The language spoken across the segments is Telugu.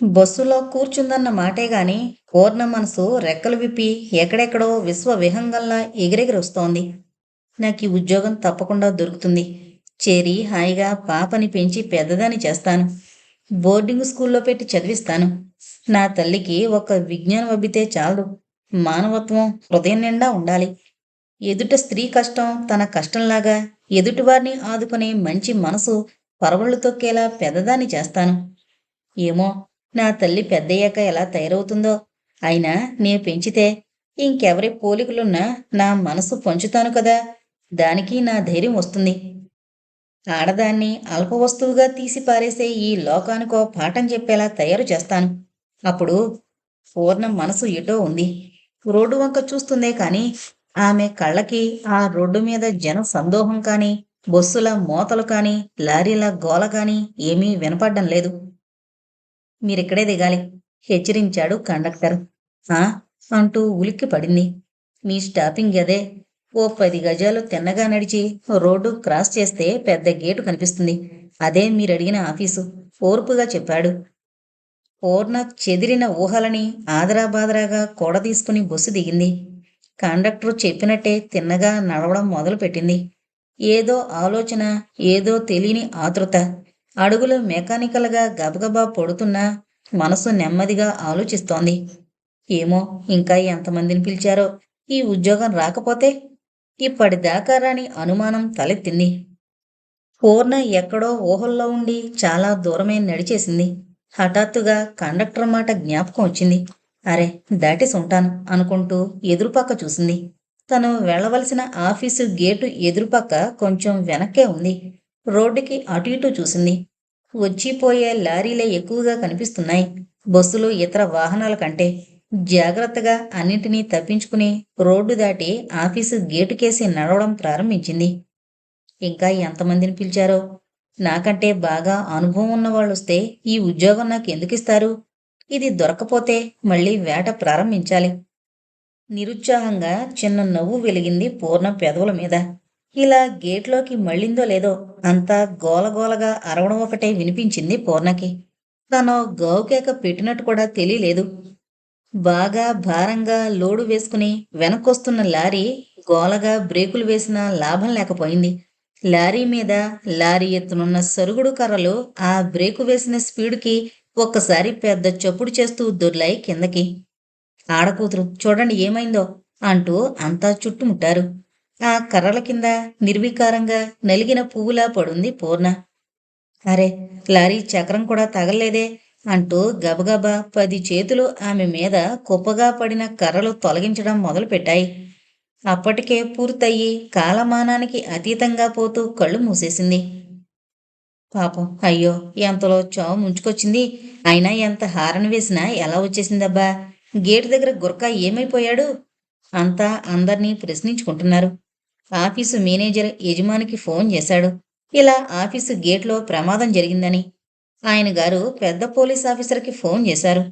బస్సులో కూర్చుందన్న మాటే గాని పూర్ణ మనసు రెక్కలు విప్పి ఎక్కడెక్కడో విశ్వవిహంగంలా ఎగిరెగిరొస్తోంది. నాకీ ఉద్యోగం తప్పకుండా దొరుకుతుంది. చేరి హాయిగా పాపని పెంచి పెద్దదాన్ని చేస్తాను. బోర్డింగ్ స్కూల్లో పెట్టి చదివిస్తాను. నా తల్లికి ఒక విజ్ఞానం అబ్బితే చాలదు. మానవత్వం హృదయం నిండా ఉండాలి. ఎదుట స్త్రీ కష్టం తన కష్టంలాగా ఎదుటివారిని ఆదుకునే మంచి మనసు పరవళ్ళు తొక్కేలా పెద్దదాన్ని చేస్తాను. ఏమో నా తల్లి పెద్దయ్యాక ఎలా తయారవుతుందో. అయినా నే పెంచితే ఇంకెవరి పోలికలున్నా నా మనసు పంచుతాను కదా. దానికి నా ధైర్యం వస్తుంది. ఆడదాన్ని అల్పవస్తువుగా తీసి పారేసే ఈ లోకానికో పాఠం చెప్పేలా తయారు చేస్తాను. అప్పుడు పూర్ణ మనసు ఎటో ఉంది. రోడ్డు వంక చూస్తుందే కాని ఆమె కళ్ళకి ఆ రోడ్డు మీద జన సందోహం కాని, బస్సుల మోతలు కాని, లారీల గోల కాని ఏమీ వినపడ్డం లేదు. మీరిక్కడే దిగాలి హెచ్చరించాడు కండక్టర్. ఆ అంటూ ఉలిక్కి పడింది. మీ స్టాపింగ్ అదే. ఓ 10 గజాలు తిన్నగా నడిచి రోడ్డు క్రాస్ చేస్తే పెద్ద గేటు కనిపిస్తుంది. అదే మీరడిగిన ఆఫీసు ఓర్పుగా చెప్పాడు. పూర్ణ చెదిరిన ఊహలని ఆదరాబాదరాగా కూడదీసుకుని బస్సు దిగింది. కండక్టరు చెప్పినట్టే తిన్నగా నడవడం మొదలుపెట్టింది. ఏదో ఆలోచన, ఏదో తెలియని ఆతృత. అడుగులు మెకానికల్గా గబగబా పడుతున్నా మనసు నెమ్మదిగా ఆలోచిస్తోంది. ఏమో ఇంకా ఎంతమందిని పిలిచారో ఈ ఉద్యోగం రాకపోతే. ఇప్పటిదాకా రాని అనుమానం తలెత్తింది. పూర్ణ ఎక్కడో ఊహల్లో ఉండి చాలా దూరమే నడిచేసింది. హఠాత్తుగా కండక్టర్ మాట జ్ఞాపకం వచ్చింది. అరే దాటేసి ఉంటాను అనుకుంటూ ఎదురుపక్క చూసింది. తను వెళ్ళవలసిన ఆఫీసు గేటు ఎదురుపక్క కొంచెం వెనక్కే ఉంది. రోడ్డుకి అటు ఇటు చూసింది. వచ్చిపోయే లారీలే ఎక్కువగా కనిపిస్తున్నాయి. బస్సులు ఇతర వాహనాల కంటే. జాగ్రత్తగా అన్నింటినీ తప్పించుకుని రోడ్డు దాటి ఆఫీసు గేటుకేసి నడవడం ప్రారంభించింది. ఇంకా ఎంతమందిని పిలిచారో. నాకంటే బాగా అనుభవం ఉన్న వాళ్ళొస్తే ఈ ఉద్యోగం నాకు ఎందుకిస్తారు? ఇది దొరకపోతే మళ్ళీ వేట ప్రారంభించాలి. నిరుత్సాహంగా చిన్న నవ్వు వెలిగింది పూర్ణ పెదవుల మీద. ఇలా గేట్లోకి మళ్ళిందో లేదో అంతా గోలగోలగా అరవడం ఒకటే వినిపించింది పూర్ణకి. తను గావుకేక పెట్టినట్టు కూడా తెలియలేదు. బాగా భారంగా లోడు వేసుకుని వెనక్కొస్తున్న లారీ గోలగా బ్రేకులు వేసినా లాభం లేకపోయింది. లారీ మీద లారీ ఎత్తునున్న సరుగుడు కర్రలు ఆ బ్రేకు వేసిన స్పీడుకి ఒక్కసారి పెద్ద చప్పుడు చేస్తూ దొర్లాయి కిందకి. ఆడకూతురు చూడండి ఏమైందో అంటూ అంతా చుట్టుముట్టారు. ఆ కర్రల కింద నిర్వికారంగా నలిగిన పువ్వులా పడుంది పూర్ణ. అరే లారీ చక్రం కూడా తగల్లేదే అంటూ గబగబా 10 చేతులు ఆమె మీద కుప్పగా పడిన కర్రలు తొలగించడం మొదలుపెట్టాయి. అప్పటికే పూర్తయి కాలమానానికి అతీతంగా పోతూ కళ్ళు మూసేసింది. పాపం అయ్యో ఎంతలో చావు ముంచుకొచ్చింది. అయినా ఎంత హారన్ వేసినా ఎలా వచ్చేసిందబ్బా. గేటు దగ్గర గుర్కా ఏమైపోయాడు? అంతా అందర్నీ ప్రశ్నించుకుంటున్నారు. ఆఫీసు మేనేజర్ యజమానికి ఫోన్ చేశాడు. ఇలా ఆఫీసు గేట్లో ప్రమాదం జరిగిందని. ఆయన గారు పెద్ద పోలీస్ ఆఫీసర్కి ఫోన్ చేశారు.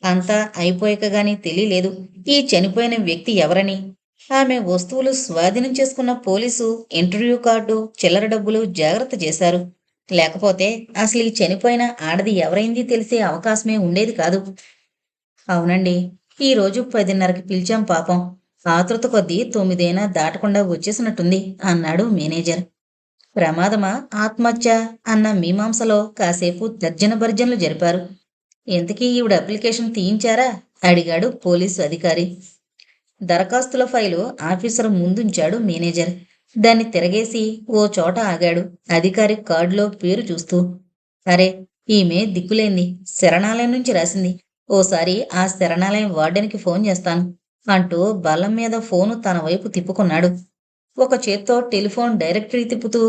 అంతా అయిపోయాక గాని తెలియలేదు ఈ చనిపోయిన వ్యక్తి ఎవరని. ఆమె వస్తువులు స్వాధీనం చేసుకున్న పోలీసు ఇంటర్వ్యూ కార్డు, చిల్లర డబ్బులు జాగ్రత్త చేశారు. లేకపోతే అసలు ఈ చనిపోయిన ఆడది ఎవరైంది తెలిసే అవకాశమే ఉండేది కాదు. అవునండి, ఈరోజు 10:30కి పిలిచాం పాపం. ఆతృత కొద్దీ 9 అయినా దాటకుండా వచ్చేసినట్టుంది అన్నాడు మేనేజర్. ప్రమాదమా ఆత్మహత్య అన్న మీమాంసలో కాసేపు తర్జన భర్జనలు జరిపారు. ఇంతకీ ఈవిడ అప్లికేషన్ తీయించారా అడిగాడు పోలీసు అధికారి. దరఖాస్తుల ఫైలు ఆఫీసర్ ముందుంచాడు మేనేజర్. దాన్ని తిరగేసి ఓ చోట ఆగాడు అధికారి కార్డులో పేరు చూస్తూ. అరే ఈమె దిక్కులేంది, శరణాలయం నుంచి రాసింది. ఓసారి ఆ శరణాలయం వార్డెన్కి ఫోన్ చేస్తాను అంటూ బల్లం మీద ఫోను తన వైపు తిప్పుకున్నాడు. ఒక చేత్తో టెలిఫోన్ డైరెక్టరీ తిప్పుతూ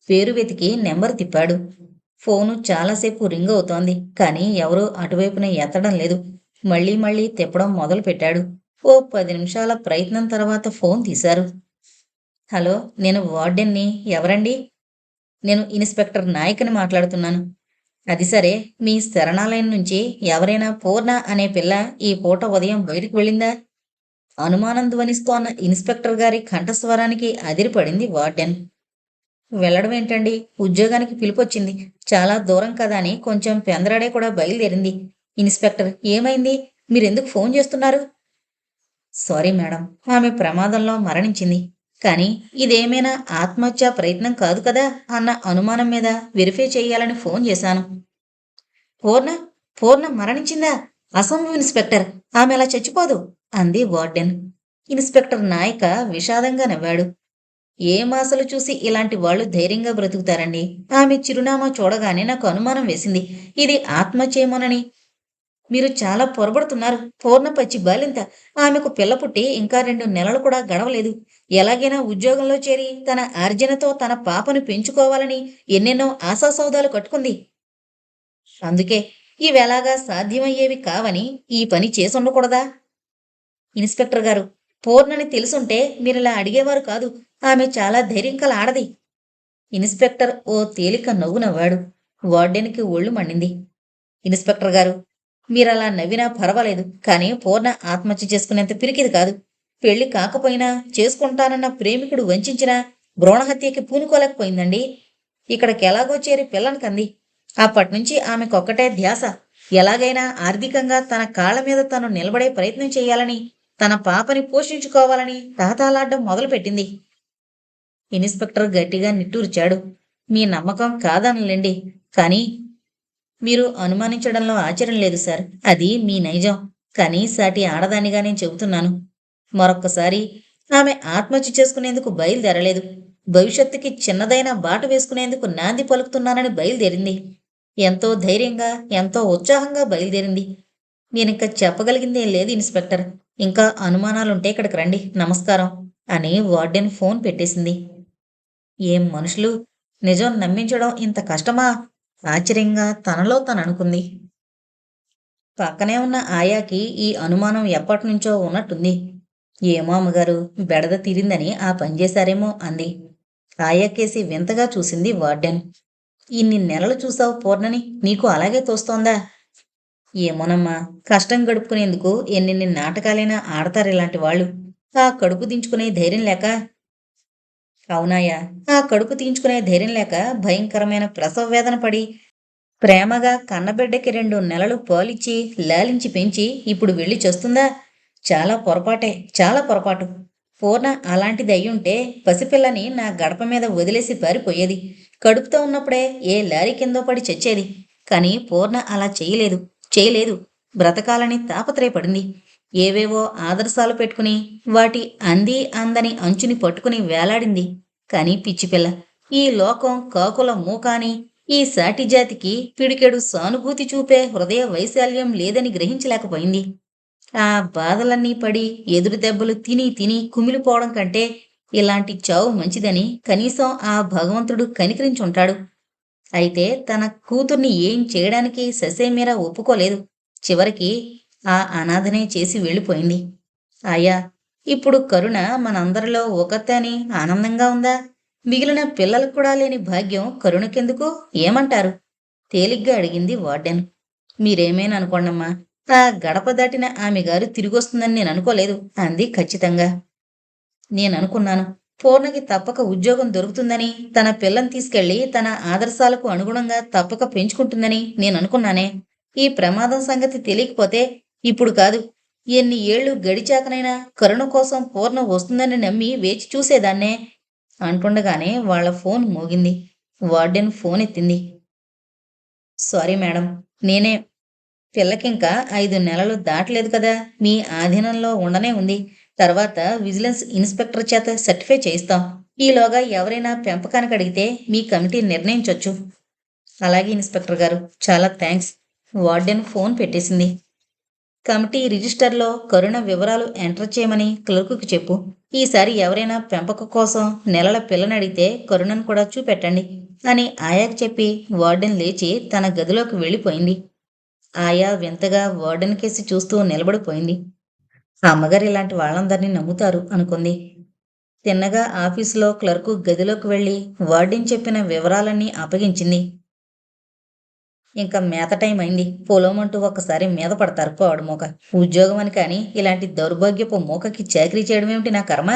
పేరు వెతికి నెంబర్ తిప్పాడు. ఫోను చాలాసేపు రింగ్ అవుతోంది కానీ ఎవరూ అటువైపున ఎత్తడం లేదు. మళ్ళీ మళ్ళీ తిప్పడం మొదలు పెట్టాడు. ఓ 10 నిమిషాల ప్రయత్నం తర్వాత ఫోన్ తీశారు. హలో, నేను వార్డెన్ని. ఎవరండి? నేను ఇన్స్పెక్టర్ నాయక్ని మాట్లాడుతున్నాను. అది సరే, మీ శరణాలయం నుంచి ఎవరైనా పూర్ణ అనే పిల్ల ఈ పూట ఉదయం బయటికి వెళ్ళిందా? అనుమానం ధ్వనిస్తోన్న ఇన్స్పెక్టర్ గారి కంఠస్వరానికి అదిరిపడింది వార్డెన్. వెళ్ళడం ఏంటండి, ఉద్యోగానికి పిలిపొచ్చింది. చాలా దూరం కదా అని కొంచెం పెందరాడే కూడా బయలుదేరింది. ఇన్స్‌పెక్టర్ ఏమైంది? మీరెందుకు ఫోన్ చేస్తున్నారు? Sorry madam. ఆమె ప్రమాదంలో మరణించింది. కానీ ఇదేమైనా ఆత్మహత్యా ప్రయత్నం కాదు కదా అన్న అనుమానం మీద వెరిఫై చేయాలని ఫోన్ చేశాను. పూర్ణ పూర్ణ మరణించిందా? అసంభవం ఇన్స్‌పెక్టర్. ఆమె అలా చచ్చిపోదు అంది వార్డెన్. ఇన్స్‌పెక్టర్ నాయక విషాదంగా నవ్వాడు. ఏం ఆశలు చూసి ఇలాంటి వాళ్ళు ధైర్యంగా బ్రతుకుతారండి? ఆమె చిరునామా చూడగానే నాకు అనుమానం వేసింది. ఇది ఆత్మహత్యేమోనని. మీరు చాలా పొరబడుతున్నారు. పూర్ణ పచ్చి బాలింత. ఆమెకు పిల్ల పుట్టి ఇంకా 2 నెలలు కూడా గడవలేదు. ఎలాగైనా ఉద్యోగంలో చేరి తన ఆర్జనతో తన పాపను పెంచుకోవాలని ఎన్నెన్నో ఆశాసౌధాలు కట్టుకుంది. అందుకే ఇవెలాగా సాధ్యమయ్యేవి కావని ఈ పని చేసుండకూడదా? ఇన్స్‌పెక్టర్ గారు, పూర్ణని తెలుసుంటే మీరిలా అడిగేవారు కాదు. ఆమె చాలా ధైర్యం కల ఆడది. ఇన్స్‌పెక్టర్ ఓ తేలిక నవ్వు నవ్వాడు. వార్డెన్‌కి ఒళ్ళు మండింది. ఇన్స్‌పెక్టర్ గారు, మీరలా నవ్వినా పర్వాలేదు. కానీ పూర్ణ ఆత్మహత్య చేసుకునేంత పిరికిది కాదు. పెళ్లి కాకపోయినా చేసుకుంటానన్న ప్రేమికుడు వంచించినా భ్రూణహత్యకి పూనుకోలేకపోయిందండి. ఇక్కడికెలాగో చేరి పిల్లని కంది. అప్పట్నుంచి ఆమెకొక్కటే ధ్యాస. ఎలాగైనా ఆర్థికంగా తన కాళ్ళ మీద తను నిలబడే ప్రయత్నం చేయాలని, తన పాపని పోషించుకోవాలని తహతహలాడ్డం మొదలుపెట్టింది. ఇన్స్‌పెక్టర్ గట్టిగా నిట్టూర్చాడు. మీ నమ్మకం కాదనలేండి. కానీ మీరు అనుమానించడంలో ఆశ్చర్యం లేదు సార్. అది మీ నైజం. కానీ సాటి ఆడదానిగా నేను చెబుతున్నాను. మరొక్కసారి ఆమె ఆత్మహత్య చేసుకునేందుకు బయలుదేరలేదు. భవిష్యత్తుకి చిన్నదైన బాట వేసుకునేందుకు నాంది పలుకుతున్నానని బయలుదేరింది. ఎంతో ధైర్యంగా, ఎంతో ఉత్సాహంగా బయలుదేరింది. నేనింక చెప్పగలిగిందేం లేదు ఇన్స్‌పెక్టర్. ఇంకా అనుమానాలుంటే ఇక్కడికి రండి. నమస్కారం అని వార్డెన్ ఫోన్ పెట్టేసింది. ఏం మనుషులు! నిజం నమ్మించడం ఇంత కష్టమా? ఆశ్చర్యంగా తనలో తననుకుంది. పక్కనే ఉన్న ఆయాకి ఈ అనుమానం ఎప్పటినుంచో ఉన్నట్టుంది. ఏమో అమ్మగారు, బెడద తీరిందని ఆ పని చేశారేమో అంది. ఆయాకేసి వింతగా చూసింది వార్డెన్. ఇన్ని నెలలు చూసావు పూర్ణని, నీకు అలాగే తోస్తోందా? ఏమోనమ్మా, కష్టం గడుపుకునేందుకు ఎన్నెన్ని నాటకాలైనా ఆడతారిలాంటి వాళ్ళు. ఆ కడుపు దించుకునే ధైర్యం లేక. అవునాయా, ఆ కడుపు తీయించుకునే ధైర్యం లేక భయంకరమైన ప్రసవ వేదన పడి ప్రేమగా కన్నబిడ్డకి 2 నెలలు పాలిచ్చి, లాలించి పెంచి ఇప్పుడు వెళ్ళి చస్తుందా? చాలా పొరపాటే, చాలా పొరపాటు. పూర్ణ అలాంటిది అయ్యుంటే పసిపిల్లని నా గడప మీద వదిలేసి పారిపోయేది. కడుపుతో ఉన్నప్పుడే ఏ లారీ కిందో పడి చచ్చేది. కానీ పూర్ణ అలా చేయలేదు, చేయలేదు. బ్రతకాలని తాపత్రయపడింది. ఏవేవో ఆదర్శాలు పెట్టుకుని, వాటి అంది అందని అంచుని పట్టుకుని వేలాడింది. కానీ పిచ్చిపిల్ల, ఈ లోకం కాకుల మూక అని, ఈ సాటి జాతికి పిడికెడు సానుభూతి చూపే హృదయ వైశాల్యం లేదని గ్రహించలేకపోయింది. ఆ బాధలన్నీ పడి ఎదురు దెబ్బలు తిని తిని కుమిలిపోవడం కంటే ఇలాంటి చావు మంచిదని కనీసం ఆ భగవంతుడు కనికరించుంటాడు. అయితే తన కూతుర్ని ఏం చేయడానికి ససేమిరా ఒప్పుకోలేదు. చివరికి ఆ అనాథనే చేసి వెళ్ళిపోయింది. అయ్యా, ఇప్పుడు కరుణ మనందరిలో ఒకతే అని ఆనందంగా ఉందా? మిగిలిన పిల్లలకు కూడా లేని భాగ్యం కరుణకెందుకు? ఏమంటారు? తేలిగ్గా అడిగింది వార్డెన్. మీరేమైనా అనుకోండమ్మా. ఆ గడప దాటిన ఆమె గారు తిరిగొస్తుందని నేను అనుకోలేదు అంది ఖచ్చితంగా. నేననుకున్నాను. పూర్ణకి తప్పక ఉద్యోగం దొరుకుతుందని, తన పిల్లని తీసుకెళ్లి తన ఆదర్శాలకు అనుగుణంగా తప్పక పెంచుకుంటుందని నేననుకున్నానే. ఈ ప్రమాదం సంగతి తెలియకపోతే ఇప్పుడు కాదు, ఎన్ని ఏళ్ళు గడిచాకనైనా కరుణ కోసం పూర్ణ వస్తుందని నమ్మి వేచి చూసేదాన్నే. అంటుండగానే వాళ్ళ ఫోన్ మోగింది. వార్డెన్ ఫోన్ ఎత్తింది. Sorry madam. నేనే. పిల్లకింకా 5 నెలలు దాటలేదు కదా! మీ ఆధీనంలో ఉండనే ఉంది. తర్వాత విజిలెన్స్ ఇన్స్‌పెక్టర్ చేత సర్టిఫై చేయిస్తాం. ఈలోగా ఎవరైనా పెంపకానికి అడిగితే మీ కమిటీ నిర్ణయించొచ్చు. అలాగే ఇన్స్‌పెక్టర్ గారు. చాలా థాంక్స్. వార్డెన్ ఫోన్ పెట్టేసింది. కమిటీ రిజిస్టర్‌లో కరుణ వివరాలు ఎంటర్ చేయమని క్లర్కుకి చెప్పు. ఈసారి ఎవరైనా పెంపకం కోసం నెలల పిల్లనడిగితే కరుణను కూడా చూపెట్టండి అని ఆయాకి చెప్పి వార్డెన్ లేచి తన గదిలోకి వెళ్ళిపోయింది. ఆయా వింతగా వార్డెన్ కేసి చూస్తూ నిలబడిపోయింది. ఆ అమ్మగారు ఇలాంటి వాళ్ళందరినీ నమ్ముతారు అనుకుంది. తిన్నగా ఆఫీసులో క్లర్కు గదిలోకి వెళ్ళి వార్డెన్ చెప్పిన వివరాలన్నీ అప్పగించింది. ఇంకా మేత టైం అయింది. పొలమంటూ ఒక్కసారి మీద పడతారు పాడు మూక. ఉద్యోగం అని కానీ ఇలాంటి దౌర్భాగ్యపు మూకకి చాకరీ చేయడమేమిటి నా కర్మ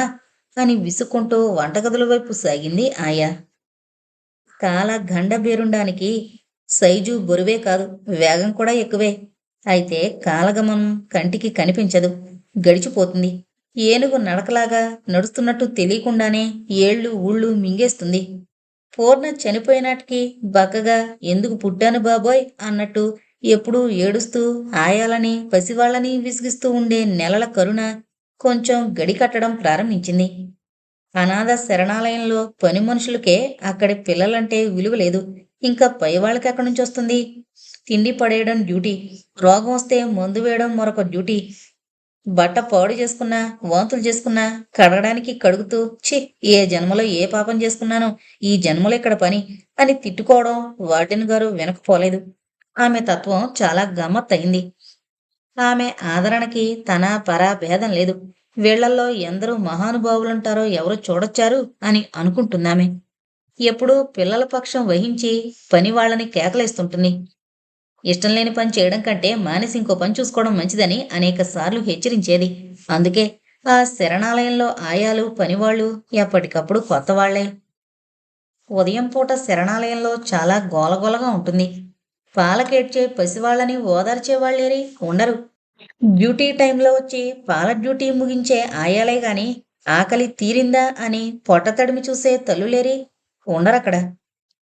అని విసుక్కుంటూ వంటగదుల వైపు సాగింది ఆయా. కాల గండ బేరుండానికి సైజు బరువే కాదు, వేగం కూడా ఎక్కువే. అయితే కాలగమనం కంటికి కనిపించదు, గడిచిపోతుంది. ఏనుగు నడకలాగా నడుస్తున్నట్టు తెలియకుండానే ఏళ్ళు ఊళ్ళు మింగేస్తుంది. పూర్ణ చనిపోయినాటికి బక్కగా ఎందుకు పుట్టాను బాబోయ్ అన్నట్టు ఎప్పుడూ ఏడుస్తూ ఆయాలని పసివాళ్ళని విసిగిస్తూ ఉండే నెలల కరుణ కొంచెం గడి కట్టడం ప్రారంభించింది. అనాథ శరణాలయంలో పని మనుషులకే అక్కడి పిల్లలంటే విలువ లేదు. ఇంకా పై వాళ్ళకి ఎక్కడి నుంచి వస్తుంది? తిండి పడేయడం డ్యూటీ, రోగం వస్తే మందు వేయడం మరొక డ్యూటీ. బట్ట పాడు చేసుకున్నా, వాంతులు చేసుకున్నా కడగడానికి కడుగుతూ ఛీ, ఏ జన్మలో ఏ పాపం చేసుకున్నానో, ఈ జన్మలో ఇక్కడ పని అని తిట్టుకోవడం వార్డెన్ గారు వెనకపోలేదు. ఆమె తత్వం చాలా గమ్మత్తయింది. ఆమె ఆదరణకి తన పర భేదం లేదు. వీళ్లల్లో ఎందరూ మహానుభావులుంటారో ఎవరు చూడొచ్చారు అని అనుకుంటున్నామే. ఎప్పుడూ పిల్లల పక్షం వహించి పని వాళ్ళని కేకలేస్తుంటుంది. ఇష్టం లేని పని చేయడం కంటే మానేసి ఇంకో పని చూసుకోవడం మంచిదని అనేక సార్లు హెచ్చరించేది. అందుకే ఆ శరణాలయంలో ఆయాలు పనివాళ్ళు ఎప్పటికప్పుడు కొత్త వాళ్లే. ఉదయం పూట శరణాలయంలో చాలా గోలగోలగా ఉంటుంది. పాలకేడ్చే పసివాళ్ళని ఓదార్చేవాళ్ళేరి ఉండరు. డ్యూటీ టైంలో వచ్చి పాల డ్యూటీ ముగించే ఆయాలే గాని ఆకలి తీరిందా అని పొట్ట తడిమి చూసే తల్లులేరి ఉండరక్కడ.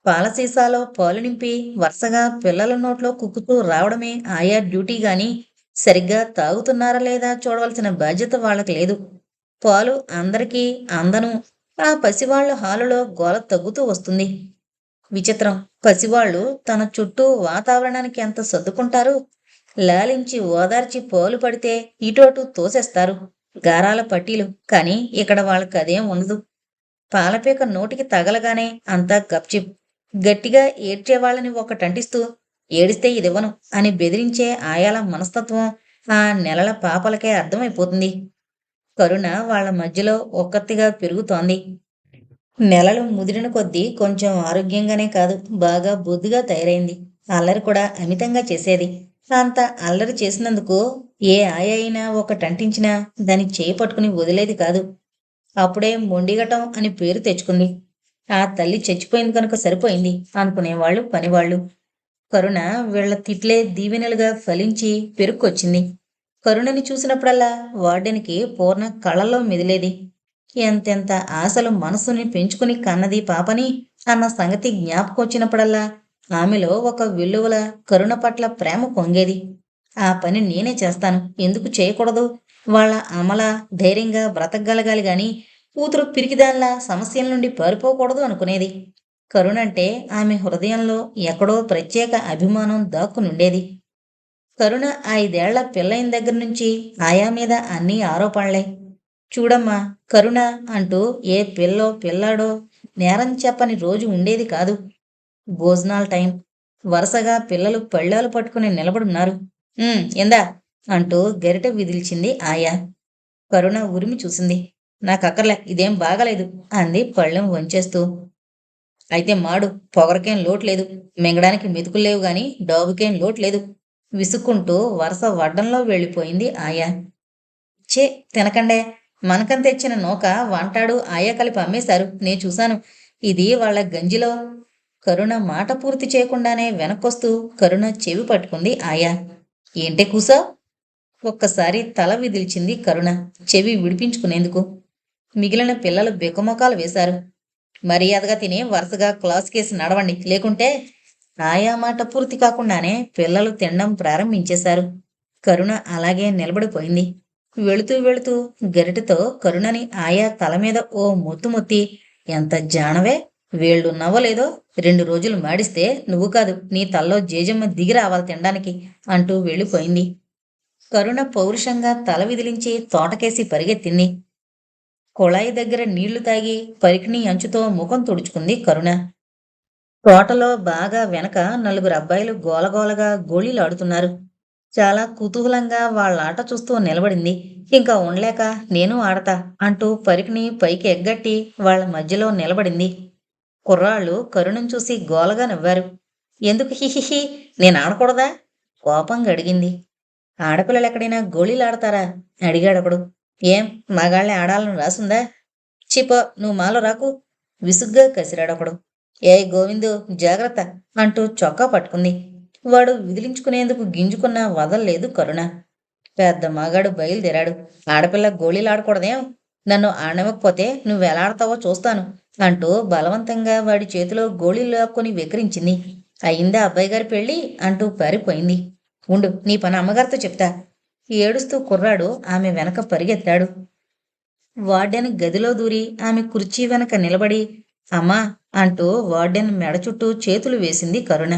పాల సీసాలో పాలు నింపి వరుసగా పిల్లల నోట్లో కుక్కుతూ రావడమే ఆయా డ్యూటీ గాని సరిగ్గా తాగుతున్నారా లేదా చూడవలసిన బాధ్యత వాళ్ళకి లేదు. పాలు అందరికీ అందను ఆ పసివాళ్ల హాలులో గోల తగ్గుతూ వస్తుంది. విచిత్రం, పసివాళ్ళు తన చుట్టూ వాతావరణానికి ఎంత సర్దుకుంటారు. లాలించి ఓదార్చి పాలు పడితే ఇటు అటు తోసేస్తారు గారాల పట్టీలు. కాని ఇక్కడ వాళ్ళకి అదేం ఉండదు. పాలపీక నోటికి తగలగానే అంతా గప్చిప్. గట్టిగా ఏడ్చేవాళ్ళని ఒకటంటిస్తూ ఏడిస్తే ఇదివ్వను అని బెదిరించే ఆయాల మనస్తత్వం ఆ నెలల పాపలకే అర్థమైపోతుంది. కరుణ వాళ్ళ మధ్యలో ఒక్కత్తిగా పెరుగుతోంది. నెలలు ముదిరిన కొద్దీ కొంచెం ఆరోగ్యంగానే కాదు, బాగా బొద్దుగా తయారైంది. అల్లరి కూడా అమితంగా చేసేది. అంత అల్లరి చేసినందుకు ఏ ఆయ అయినా ఒకటంటించినా దాని చేయి పట్టుకుని వదిలేది కాదు. అప్పుడే మొండిగటం అని పేరు తెచ్చుకుంది. ఆ తల్లి చచ్చిపోయింది కనుక సరిపోయింది అనుకునేవాళ్ళు పనివాళ్ళు. కరుణ వీళ్ల తిట్లే దీవెనలుగా ఫలించి పెరుక్కొచ్చింది. కరుణని చూసినప్పుడల్లా వార్డెన్కి పూర్ణ కళ్ళల్లో మెదిలేది. ఎంతెంత ఆశలు మనసుని పెంచుకుని కన్నది పాపని అన్న సంగతి జ్ఞాపకొచ్చినప్పుడల్లా ఆమెలో ఒక వెల్లువల కరుణ పట్ల ప్రేమ పొంగేది. ఆ పని నేనే చేస్తాను, ఎందుకు చేయకూడదు? వాళ్ళ అమల ధైర్యంగా బ్రతకగలగాలి గాని కూతురు పిరికిదాన్లా సమస్యల నుండి పారిపోకూడదు అనుకునేది. కరుణంటే ఆమె హృదయంలో ఎక్కడో ప్రత్యేక అభిమానం దాక్కునుండేది. కరుణ 5 ఏళ్ల పిల్లయిన దగ్గర నుంచి ఆయా మీద అన్నీ ఆరోపణలే. చూడమ్మా కరుణ అంటూ ఏ పిల్లో పిల్లాడో నేరం చెప్పని రోజు ఉండేది కాదు. భోజనాల టైం. వరుసగా పిల్లలు పళ్ళాలు పట్టుకుని నిలబడున్నారు. ఎందా అంటూ గరిటె విదిల్చింది ఆయా. కరుణ ఉరిమి చూసింది. నాకక్కర్లే, ఇదేం బాగాలేదు అంది పళ్ళెం వంచేస్తూ. అయితే మాడు, పొగరకేం లోట్లేదు, మింగడానికి మెతుకుల్లేవు గాని డాబుకేం లోట్లేదు విసుక్కుంటూ వరుస వడ్డంలో వెళ్ళిపోయింది ఆయా. ఛే, తినకండే, మనకం తెచ్చిన నూక వంటాడు ఆయా కలిపి అమ్మేశారు, నే చూశాను. ఇది వాళ్ళ గంజిలో. కరుణ మాట పూర్తి చేయకుండానే వెనక్కొస్తూ కరుణ చెవి పట్టుకుంది ఆయా. ఏంటే కూసో? ఒక్కసారి తల విదిల్చింది కరుణ చెవి విడిపించుకునేందుకు. మిగిలిన పిల్లలు బెకుమొకాలు వేశారు. మర్యాదగా తిని వరుసగా క్లాసుకేసి నడవండి, లేకుంటే. ఆయా మాట పూర్తి కాకుండానే పిల్లలు తినడం ప్రారంభించేశారు. కరుణ అలాగే నిలబడిపోయింది. వెళుతూ వెళుతూ గరిటెతో కరుణని ఆయా తల మీద ఓ మొత్తు మొత్తి, ఎంత జానవే, వేళ్ళు నవ్వలేదో, 2 రోజులు మాడిస్తే నువ్వు కాదు నీ తల్లో జేజమ్మ దిగి రావాలి తినడానికి అంటూ వెళ్ళిపోయింది. కరుణ పౌరుషంగా తల విదిలించి తోటకేసి పరిగెత్తింది. కుళాయి దగ్గర నీళ్లు తాగి పరికిణీ అంచుతో ముఖం తుడుచుకుంది కరుణ. తోటలో బాగా వెనక 4 అబ్బాయిలు గోలగోలగా గోళీలాడుతున్నారు. చాలా కుతూహలంగా వాళ్ళాట చూస్తూ నిలబడింది. ఇంకా ఉండలేక నేను ఆడతా అంటూ పరికిని పైకి ఎగ్గట్టి వాళ్ళ మధ్యలో నిలబడింది. కుర్రాళ్ళు కరుణను చూసి గోలగా నవ్వారు. ఎందుకు హిహిహి, నేను ఆడకూడదా? కోపంగా అడిగింది. ఆడపిల్లలెక్కడైనా గోళీలాడతారా? అడిగాడొకడు. ఏం, మగాళ్ళే ఆడాలని రాసుందా? చిపో, నువ్వు మాలో రాకు విసుగ్గా కసిరాడొకడు. ఏ గోవిందు, జాగ్రత్త అంటూ చొక్కా పట్టుకుంది. వాడు విదిలించుకునేందుకు గింజుకున్నా వదల్లేదు కరుణ. పెద్ద మగాడు బయలుదేరాడు. ఆడపిల్ల గోళీలాడకూడదేం? నన్ను ఆడనివ్వకపోతే నువ్వెలాడతావో చూస్తాను అంటూ బలవంతంగా వాడి చేతిలో గోళీలు లాక్కొని వెక్కిరించింది. అయిందా అబ్బాయి గారి పెళ్ళి అంటూ పారిపోయింది. ఉండు, నీ పని అమ్మగారితో చెప్తా. ఏడుస్తూ కుర్రాడు ఆమె వెనక పరిగెత్తాడు. వార్డెన్ గదిలో దూరి ఆమె కుర్చీ వెనక నిలబడి అమ్మా అంటూ వార్డెన్ మెడ చుట్టూ చేతులు వేసింది కరుణ.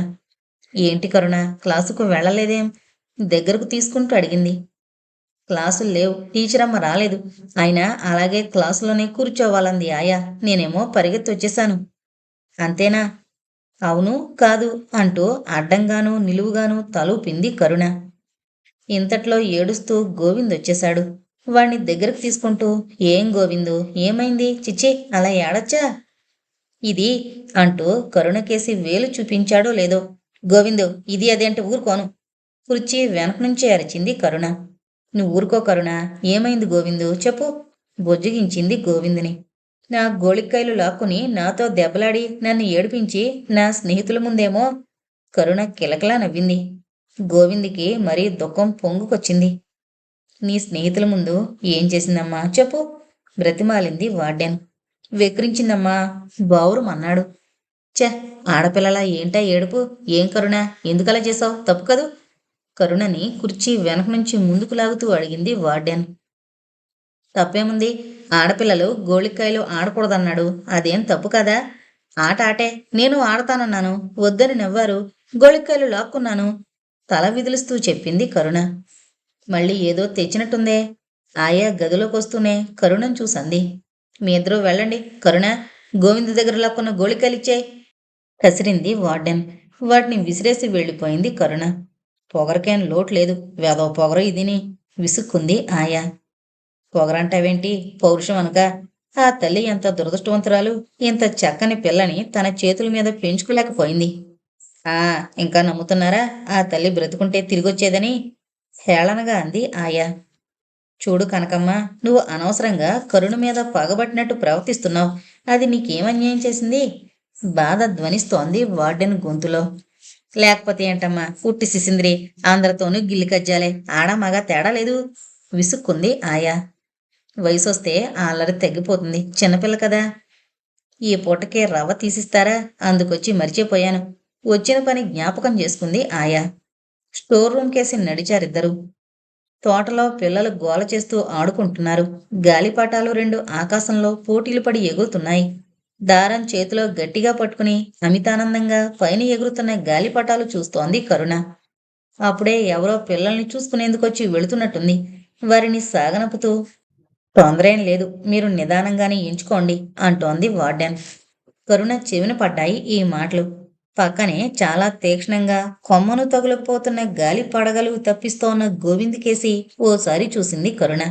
ఏంటి కరుణ, క్లాసుకు వెళ్ళలేదేం? దగ్గరకు తీసుకుంటూ అడిగింది. క్లాసులు లేవు, టీచర్ అమ్మ రాలేదు. అయినా అలాగే క్లాసులోనే కూర్చోవాలంది ఆయా. నేనేమో పరిగెత్తి వచ్చేశాను. అంతేనా? అవును కాదు అంటూ అడ్డంగానూ నిలువుగానూ తలూపింది కరుణ. ఇంతట్లో ఏడుస్తూ గోవింద్ వచ్చేశాడు. వాణ్ణి దగ్గరకు తీసుకుంటూ ఏం గోవిందు, ఏమైంది? చిచ్చి, అలా ఏడొచ్చా? ఇది అంటూ కరుణకేసి వేలు చూపించాడో లేదో. గోవిందు, ఇది అది అంటే ఊరుకోను. కుర్చీ వెనక నుంచే అరిచింది కరుణ. నువ్వు ఊరుకో కరుణ, ఏమైంది గోవిందు చెప్పు. బొజ్జగించింది గోవిందుని. నా గోళిక్కాయలు లాక్కుని నాతో దెబ్బలాడి నన్ను ఏడిపించి నా స్నేహితుల ముందేమో. కరుణ కిలకిలా నవ్వింది. గోవిందుకి మరీ దుఃఖం పొంగుకొచ్చింది. నీ స్నేహితుల ముందు ఏం చేసిందమ్మా చెప్పు, బ్రతిమాలింది వార్డెన్. వెక్రించిందమ్మా, బావురుమన్నాడు. చె, ఆడపిల్లలా ఏంటా ఏడుపు? ఏం కరుణ, ఎందుకలా చేసావు? తప్పు కదూ? కరుణని కుర్చీ వెనక నుంచి ముందుకు లాగుతూ అడిగింది వార్డెన్. తప్పేముంది? ఆడపిల్లలు గోళిక్కాయలు ఆడకూడదన్నాడు, అదేం తప్పు కదా? ఆట ఆటే, నేను ఆడతానన్నాను, వద్దని నవ్వారు, గోళిక్కాయలు లాక్కున్నాను. తల విదిలిస్తూ చెప్పింది కరుణ. మళ్ళీ ఏదో తెచ్చినట్టుందే. ఆయా గదిలోకొస్తూనే కరుణను చూసంది. మీ ఇద్దరూ వెళ్ళండి. కరుణ, గోవిందు దగ్గర లాక్కున్న గోళికాయలిచ్చాయి కసిరింది వార్డెన్. వాటిని విసిరేసి వెళ్ళిపోయింది కరుణ. పొగరకేం లోటు లేదు, వేదవ పొగరు ఇదిని విసుక్కుంది ఆయా. పొగరంటావేంటి, పౌరుషం అనక. ఆ తల్లి ఎంత దురదృష్టవంతురాలు, ఇంత చక్కని పిల్లని తన చేతుల మీద పెంచుకోలేకపోయింది. ఇంకా నమ్ముతున్నారా ఆ తల్లి బ్రతుకుంటే తిరిగొచ్చేదని? హేళనగా అంది ఆయా. చూడు కనకమ్మ, నువ్వు అనవసరంగా కరుణ మీద పగబట్టినట్టు ప్రవర్తిస్తున్నావు. అది నీకేమన్యాయం చేసింది? బాధ ధ్వనిస్తోంది వార్డెన్ గొంతులో. లేకపోతే ఏంటమ్మా, పుట్టి సిసింద్రి, అందరితోనూ గిల్లి కజ్జాలే, ఆడ మగ తేడా లేదు విసుక్కుంది ఆయా. వయసొస్తే ఆ అల్లరి తగ్గిపోతుంది, చిన్నపిల్ల కదా. ఈ పూటకే రవ్వ తీసిస్తారా? అందుకొచ్చి మరిచిపోయాను. వచ్చిన పని జ్ఞాపకం చేసుకుంది ఆయా. స్టోర్ రూమ్ కేసి నడిచారిద్దరు. తోటలో పిల్లలు గోల చేస్తూ ఆడుకుంటున్నారు. గాలిపటాలు రెండు ఆకాశంలో పోటీలు పడి ఎగురుతున్నాయి. దారం చేతిలో గట్టిగా పట్టుకుని అమితానందంగా పైన ఎగురుతున్న గాలిపటాలు చూస్తోంది కరుణ. అప్పుడే ఎవరో పిల్లల్ని చూసుకునేందుకొచ్చి వెళుతున్నట్టుంది. వారిని సాగనపుతూ తొందరేం లేదు, మీరు నిదానంగానే ఎంచుకోండి అంటోంది వార్డెన్. కరుణ చెవిన పడ్డాయి ఈ మాటలు. పక్కనే చాలా తీక్షణంగా కొమ్మను తగులుకుపోతున్న గాలి పడగలు తప్పిస్తోన్న గోవింద్ కేసి ఓసారి చూసింది కరుణ.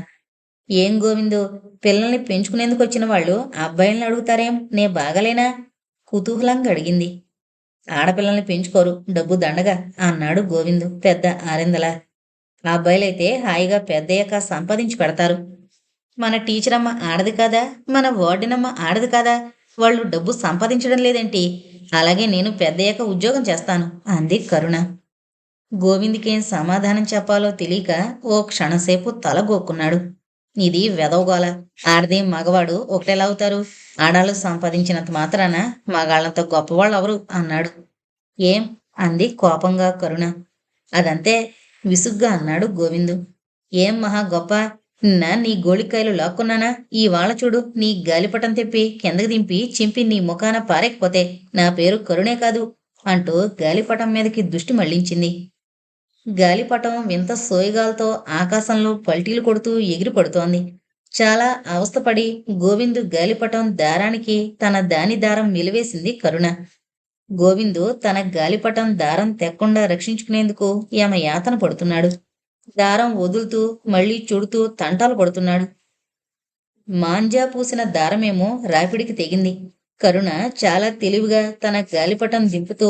ఏం గోవిందు, పిల్లల్ని పెంచుకునేందుకు వచ్చిన వాళ్ళు అబ్బాయిల్ని అడుగుతారేం, నే బాగలేనా? కుతూహలంగా అడిగింది. ఆడపిల్లల్ని పెంచుకోరు, డబ్బు దండగా అన్నాడు గోవిందు పెద్ద ఆరిందలా. అబ్బాయిలైతే హాయిగా పెద్దయ్యాక సంపాదించి పెడతారు. మన టీచరమ్మ ఆడది కాదా, మన వార్డెనమ్మ ఆడది కాదా, వాళ్ళు డబ్బు సంపాదించడం లేదేంటి? అలాగే నేను పెద్దయ్యాక ఉద్యోగం చేస్తాను అంది కరుణ. గోవింద్కేం సమాధానం చెప్పాలో తెలియక ఓ క్షణంసేపు తల గోక్కున్నాడు. ఇది వెదవగోల. ఆడది మగవాడు ఒకటెలా అవుతారు? ఆడాళ్ళు సంపాదించినంత మాత్రాన మగాళ్ళంత గొప్పవాళ్ళు అవరు అన్నాడు. ఏం అంది కోపంగా కరుణ. అదంతే విసుగ్గా అన్నాడు గోవిందు. ఏం మహా గొప్ప? నిన్న నీ గోళికాయలు లాక్కున్నానా? ఇవాళ చూడు, నీ గాలిపటం తెప్పి కిందకి దింపి చింపి నీ ముఖాన పారేకపోతే నా పేరు కరుణే కాదు అంటూ గాలిపటం మీదకి దృష్టి మళ్లించింది. గాలిపటం వింత సోయగాలతో ఆకాశంలో పల్టీలు కొడుతూ ఎగిరి పడుతోంది. చాలా అవస్థపడి గోవిందు గాలిపటం దారానికి తన దాని దారం నిలివేసింది కరుణ. గోవిందు తన గాలిపటం దారం తెక్కుండా రక్షించుకునేందుకు ఆమె యాతన పడుతున్నాడు. దారం వదులుతూ మళ్లీ చుడుతూ తంటాలు పడుతున్నాడు. మాంజా పూసిన దారమేమో రాపిడికి తెగింది. కరుణ చాలా తెలివిగా తన గాలిపటం దింపుతూ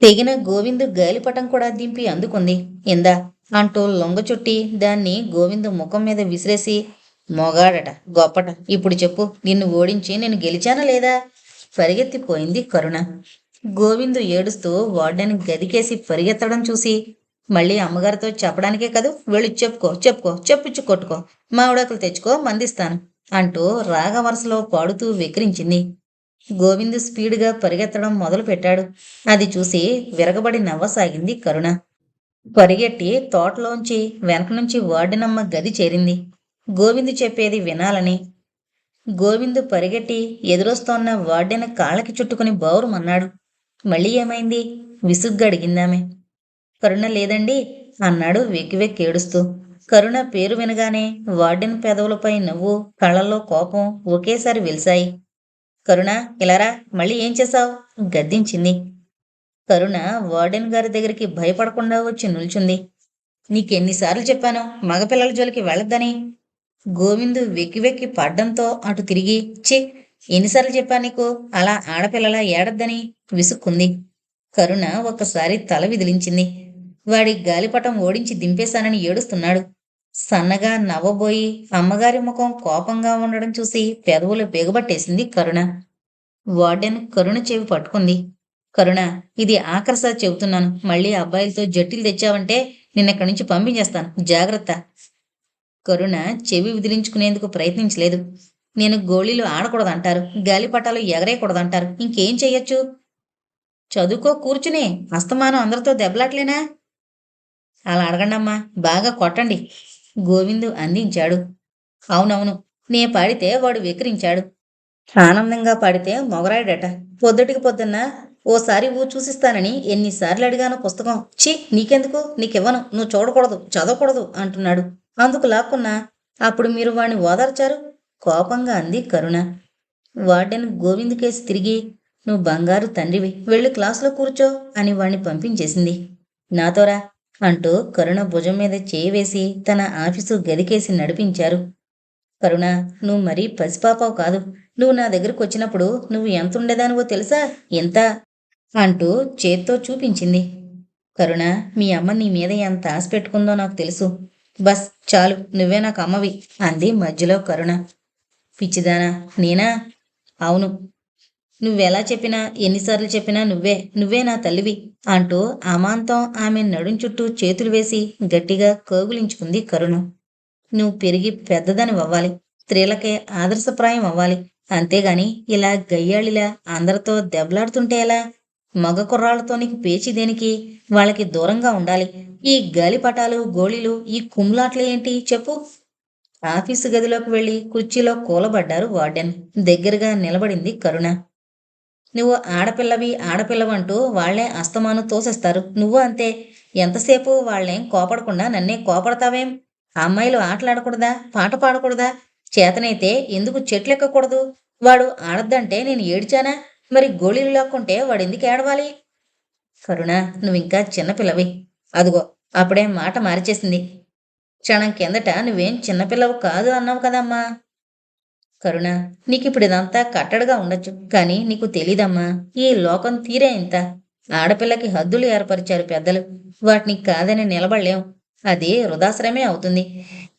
తెగిన గోవిందు గాలిపటం కూడా దింపి అందుకుంది. ఇందా అంటూ లొంగచుట్టి దాన్ని గోవిందు ముఖం మీద విసిరేసి, మొగాడట గొప్పట, ఇప్పుడు చెప్పు, నిన్ను ఓడించి నేను గెలిచానా లేదా? పరిగెత్తిపోయింది కరుణ. గోవిందు ఏడుస్తూ వార్డెన్ గదికేసి పరిగెత్తడం చూసి, మళ్ళీ అమ్మగారితో చెప్పడానికే కదూ, వెళ్ళి చెప్పుకో చెప్పుకో, చెప్పుచ్చు కొట్టుకో, మావిడాకులు తెచ్చుకో, మందిస్తాను అంటూ రాగవరసలో పాడుతూ వెక్కిరించింది. గోవిందు స్పీడుగా పరిగెత్తడం మొదలుపెట్టాడు. అది చూసి విరగబడి నవ్వసాగింది కరుణ. పరిగెట్టి తోటలోంచి వెనక నుంచి వార్డెనమ్మ గది చేరింది. గోవిందు చెప్పేది వినాలని. గోవిందు పరిగెట్టి ఎదురొస్తోన్న వార్డెన్ కాళ్ళకి చుట్టుకుని బౌరుమన్నాడు. మళ్ళీ ఏమైంది? విసుగ్గా అడిగిందామె. కరుణ లేదండి అన్నాడు వెక్కి వెక్కి ఏడుస్తూ. కరుణ పేరు వినగానే వార్డెన్ పెదవులపై నవ్వు, కళ్ళల్లో కోపం ఒకేసారి వెలిశాయి. కరుణ, ఇలారా, మళ్ళీ ఏం చేశావు? గద్దించింది. కరుణ వార్డెన్ గారి దగ్గరికి భయపడకుండా వచ్చి నిల్చుంది. నీకెన్నిసార్లు చెప్పాను మగపిల్లల జోలికి వెళ్ళొద్దని? గోవిందు వెక్కి వెక్కి పడ్డంతో అటు తిరిగి, ఛీ, ఎన్నిసార్లు చెప్పా నీకు అలా ఆడపిల్లలా ఏడద్దని? విసుక్కుంది. కరుణ ఒక్కసారి తల విదిలించింది. వాడి గాలిపటం ఓడించి దింపేశానని ఏడుస్తున్నాడు. సన్నగా నవ్వబోయి అమ్మగారి ముఖం కోపంగా ఉండడం చూసి పెదవులు బిగబట్టేసింది కరుణ. వార్డెన్ కరుణ చెవి పట్టుకుంది. కరుణ, ఇది ఆఖరిసారి చెబుతున్నాను. మళ్ళీ అబ్బాయిలతో జట్టిలు తెచ్చావంటే నిన్నెక్కడి నుంచి పంపించేస్తాను, జాగ్రత్త. కరుణ చెవి విదిలించుకునేందుకు ప్రయత్నించలేదు. నేను గోళీలు ఆడకూడదంటారు, గాలిపటాలు ఎగరేయకూడదంటారు, ఇంకేం చెయ్యొచ్చు? చదువుకో కూర్చుని, అస్తమానం అందరితో దెబ్బలాట్లేనా? అలా అడగండమ్మా, బాగా కొట్టండి, గోవిందు అందించాడు. అవునవును, నే పాడితే వాడు వెక్కిరించాడు. ఆనందంగా పాడితే మొగరాయుడట. పొద్దుటికి పొద్దున్న ఓసారి చూసిస్తానని ఎన్నిసార్లు అడిగానో పుస్తకం. ఛీ, నీకెందుకు, నీకివ్వను, నువ్వు చూడకూడదు, చదవకూడదు అంటున్నాడు. అందుకు లాక్కున్నా. అప్పుడు మీరు వాణ్ణి ఓదార్చారు, కోపంగా అంది కరుణ. వార్డెన్ గోవిందుకేసి తిరిగి, నువ్వు బంగారు తండ్రివి, వెళ్ళి క్లాసులో కూర్చో అని వాణ్ణి పంపించేసింది. నాతోరా అంటూ కరుణ భుజం మీద చేయి వేసి తన ఆఫీసు గదికేసి నడిపించారు. కరుణ, నువ్వు మరీ పసిపాపావు కాదు. నువ్వు నా దగ్గరకు వచ్చినప్పుడు నువ్వు ఎంత ఉండేదానివో తెలుసా? ఎంత అంటూ చేత్తో చూపించింది. కరుణ, మీ అమ్మ నీ మీద ఎంత ఆశ పెట్టుకుందో నాకు తెలుసు. బస్ చాలు, నువ్వే నాకు అమ్మవి అంది మధ్యలో కరుణ. పిచ్చిదానా, నేనా? అవును, నువ్వెలా చెప్పినా ఎన్నిసార్లు చెప్పినా నువ్వే నా తల్లివి అంటూ అమాంతం ఆమె నడుం చుట్టూ చేతులు వేసి గట్టిగా కౌగిలించుకుంది కరుణ. నువ్వు పెరిగి పెద్దదని అవ్వాలి, స్త్రీలకే ఆదర్శప్రాయం అవ్వాలి. అంతేగాని ఇలా గయ్యాళిలా అందరితో దెబ్బలాడుతుంటే ఎలా? మగ కుర్రాళ్లతో నీకు పేచి దేనికి? వాళ్ళకి దూరంగా ఉండాలి. ఈ గాలిపటాలు, గోళీలు, ఈ కుమ్లాట్లు ఏంటి చెప్పు? ఆఫీసు గదిలోకి వెళ్లి కుర్చీలో కూలబడ్డారు వార్డెన్. దగ్గరగా నిలబడింది కరుణ. నువ్వు ఆడపిల్లవంటూ వాళ్లే అస్తమాను తోసేస్తారు. నువ్వు అంతే. ఎంతసేపు వాళ్ళేం కోపడకుండా నన్నే కోపడతావేం? అమ్మాయిలు ఆటలాడకూడదా, పాట పాడకూడదా? చేతనైతే ఎందుకు చెట్లెక్కకూడదు? వాడు ఆడద్దంటే నేను ఏడ్చానా? మరి గోళీలు లాక్కుంటే వాడెందుకు ఏడవాలి? కరుణ, నువ్వింకా చిన్నపిల్లవి. అదిగో అప్పుడే మాట మార్చేసింది. క్షణం కిందట నువ్వేం చిన్నపిల్లవు కాదు అన్నావు కదమ్మా. కరుణ, నీకిప్పుడు ఇదంతా కట్టడగా ఉండొచ్చు, కానీ నీకు తెలీదమ్మా, ఈ లోకం తీరే ఇంత. ఆడపిల్లకి హద్దులు ఏర్పరిచారు పెద్దలు. వాటిని కాదని నిలబడలేం. అది వృధాశ్రమే అవుతుంది.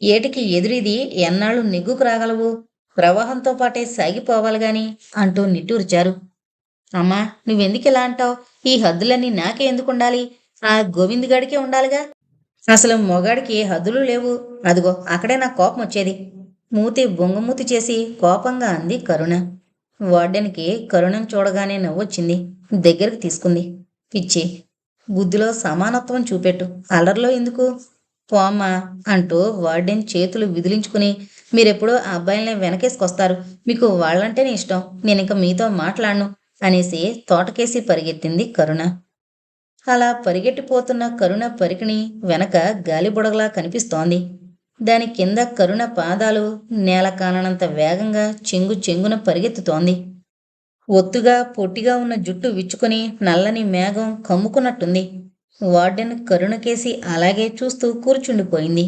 ఏటికి ఎదురిది ఎన్నాళ్ళు నెగ్గుకు రాగలవు? ప్రవాహంతో పాటే సాగిపోవాలి గాని అంటూ నిట్టూర్చారు. అమ్మా, నువ్వెందుకిలా అంటావు? ఈ హద్దులన్నీ నాకే ఎందుకుండాలి? ఆ గోవిందుగాడికే ఉండాలిగా. అసలు మొగాడికి ఏ హద్దులు లేవు. అదిగో అక్కడే నాకు కోపం వచ్చేది. మూతి బొంగమూతి చేసి కోపంగా అంది కరుణ. వార్డెన్కి కరుణను చూడగానే నవ్వొచ్చింది. దగ్గరికి తీసుకుంది. పిచ్చి, బుద్ధిలో సమానత్వం చూపెట్టు, అల్లర్లో ఎందుకు? పోమ్మా అంటూ వార్డెన్ చేతులు విదిలించుకుని, మీరెప్పుడూ ఆ అబ్బాయిల్ని వెనకేసుకొస్తారు, మీకు వాళ్ళంటేనే ఇష్టం, నేనింక మీతో మాట్లాడను అనేసి తోటకేసి పరిగెత్తింది కరుణ. అలా పరిగెట్టిపోతున్న కరుణ పరికిణి వెనక గాలిబుడగలా కనిపిస్తోంది. దాని కింద కరుణ పాదాలు నేల కాననంత వేగంగా చెంగు చెంగున పరిగెత్తుతోంది. ఒత్తుగా పొట్టిగా ఉన్న జుట్టు విచ్చుకొని నల్లని మేఘం కమ్ముకున్నట్టుంది. వార్డెన్ కరుణకేసి అలాగే చూస్తూ కూర్చుండిపోయింది.